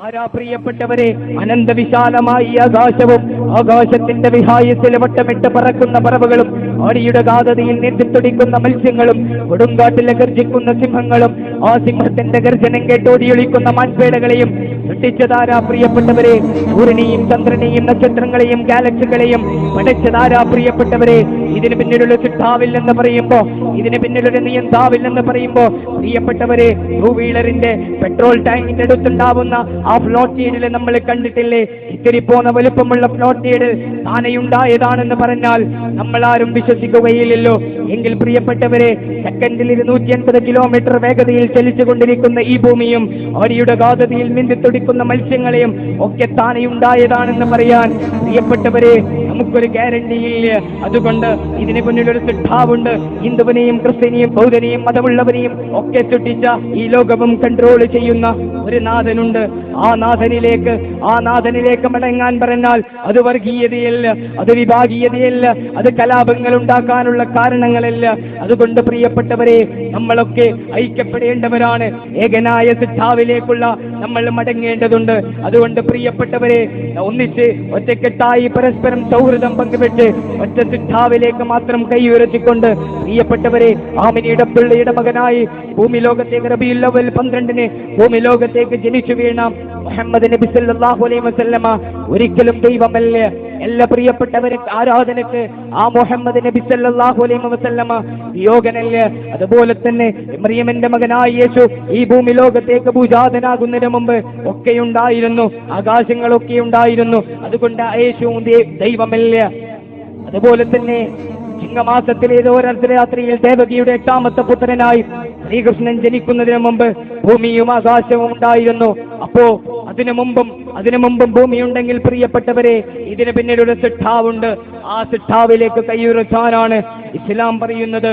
ആരാ പ്രിയപ്പെട്ടവരെ? അനന്തവിശാലമായ ആകാശവും ആകാശത്തിന്റെ വിഹായത്തിൽ വട്ടമിട്ട് പറക്കുന്ന പറവകളും ആടിയുടെ ഗാധതയിൽ നെറ്റിത്തുടിക്കുന്ന മത്സ്യങ്ങളും കൊടുങ്കാട്ടിലെ ഗർജിക്കുന്ന സിംഹങ്ങളും ആ സിംഹത്തിന്റെ ഗർജനം കേട്ടോടിയൊളിക്കുന്ന മാൻപേടകളെയും സൃഷ്ടിച്ചതാരാ പ്രിയപ്പെട്ടവരെ? സൂര്യനെയും ചന്ദ്രനെയും നക്ഷത്രങ്ങളെയും ഗാലക്സികളെയും പഠിച്ചതാരാ പ്രിയപ്പെട്ടവരെ? ഇതിന് പിന്നിലുള്ള ചിട്ടാവില്ലെന്ന് പറയുമ്പോ, ഇതിന് പിന്നിലൊരു നിയന്താവില്ലെന്ന് പറയുമ്പോ പ്രിയപ്പെട്ടവരെ, ടൂ വീലറിന്റെ പെട്രോൾ ടാങ്കിന്റെ അടുത്തുണ്ടാവുന്ന ആ ഫ്ലോട്ടീഡിൽ നമ്മൾ കണ്ടിട്ടില്ലേ? ഇത്തിരി പോന്ന വലുപ്പമുള്ള ഫ്ലോട്ടീഡ് താനെയുണ്ടായതാണെന്ന് പറഞ്ഞാൽ നമ്മൾ ആരും വിശ്വസിക്കുകയില്ലല്ലോ. എങ്കിൽ പ്രിയപ്പെട്ടവരെ, സെക്കൻഡിൽ 280 കിലോമീറ്റർ വേഗതയിൽ ചലിച്ചുകൊണ്ടിരിക്കുന്ന ഈ ഭൂമിയും ആടിയുടെ ഗാധതയിൽ നീന്തിത്തുടിക്കുന്ന മത്സ്യങ്ങളെയും ഒക്കെ താനെയുണ്ടായതാണെന്ന് പറയാൻ പ്രിയപ്പെട്ടവരെ നമുക്കൊരു ഗ്യാരണ്ടിയില്ല. അതുകൊണ്ട് ഇതിന് മുന്നിലൊരു സിദ്ധാവുണ്ട്. ഹിന്ദുവിനെയും ക്രിസ്ത്യനെയും ബൗദ്ധനെയും മതമുള്ളവരെയും ഒക്കെ സൃഷ്ടിച്ച ഈ ലോകവും കൺട്രോൾ ചെയ്യുന്ന ഒരു നാഥനുണ്ട്. ആ നാഥനിലേക്ക് മടങ്ങാൻ പറഞ്ഞാൽ അത് വർഗീയതയല്ല, അത് വിഭാഗീയതയല്ല, അത് കലാപങ്ങൾ ഉണ്ടാക്കാനുള്ള കാരണങ്ങളല്ല. അതുകൊണ്ട് പ്രിയപ്പെട്ടവരെ, നമ്മളൊക്കെ ഐക്യപ്പെടേണ്ടവരാണ്. ഏകനായ സിദ്ധാവിലേക്കുള്ള നമ്മൾ മടങ്ങേണ്ടതുണ്ട്. അതുകൊണ്ട് പ്രിയപ്പെട്ടവരെ, ഒന്നിച്ച് ഒറ്റക്കെട്ടായി പരസ്പരം സൗഹൃദം പങ്കുവെച്ച് ഒറ്റ സിദ്ധാവിലേക്ക് മാത്രം കൈയുയർത്തിക്കൊണ്ട് പ്രിയപ്പെട്ടവരെ, ആമിനിയുടെ പിള്ളയുടെ മകനായി ഭൂമി ലോകത്തേക്ക് റബീഉൽ അവ്വൽ 12 ഭൂമി ലോകത്തേക്ക് ജനിച്ചു വീണ മുഹമ്മദ് നബി സല്ലല്ലാഹു അലൈഹി വസല്ലമ ഒരിക്കലും ദൈവമല്ല. എല്ലാ പ്രിയപ്പെട്ടവരെ, ആരാധനക്ക് ആ മുഹമ്മദ് നബി സല്ലല്ലാഹു അലൈഹി വസല്ലമ യോഗനല്ല. അതുപോലെ തന്നെ മറിയമിന്റെ മകനായ യേശു ഈ ഭൂമി ലോകത്തേക്ക് ഭൂജാതനാകുന്നതിന് മുമ്പ് ഒക്കെ ഉണ്ടായിരുന്നു, ആകാശങ്ങളൊക്കെ ഉണ്ടായിരുന്നു. അതുകൊണ്ട് യേശു ദൈവമല്ല. അതുപോലെ തന്നെ ചിങ്ങമാസത്തിലെ ഏതോ അർദ്ധരാത്രിയിൽ ദേവകിയുടെ 8ാമത്തെ പുത്രനായി ശ്രീകൃഷ്ണൻ ജനിക്കുന്നതിന് മുമ്പ് ഭൂമിയും ആകാശവും ഉണ്ടായിരുന്നു. അപ്പോ അതിനു മുമ്പും ഭൂമിയുണ്ടെങ്കിൽ പ്രിയപ്പെട്ടവരെ, ഇതിന് പിന്നിലൊരു സിദ്ധാവുണ്ട്. ആ സിദ്ധാവിലേക്ക് കൈയുറച്ചാനാണ് ഇസ്ലാം പറയുന്നത്.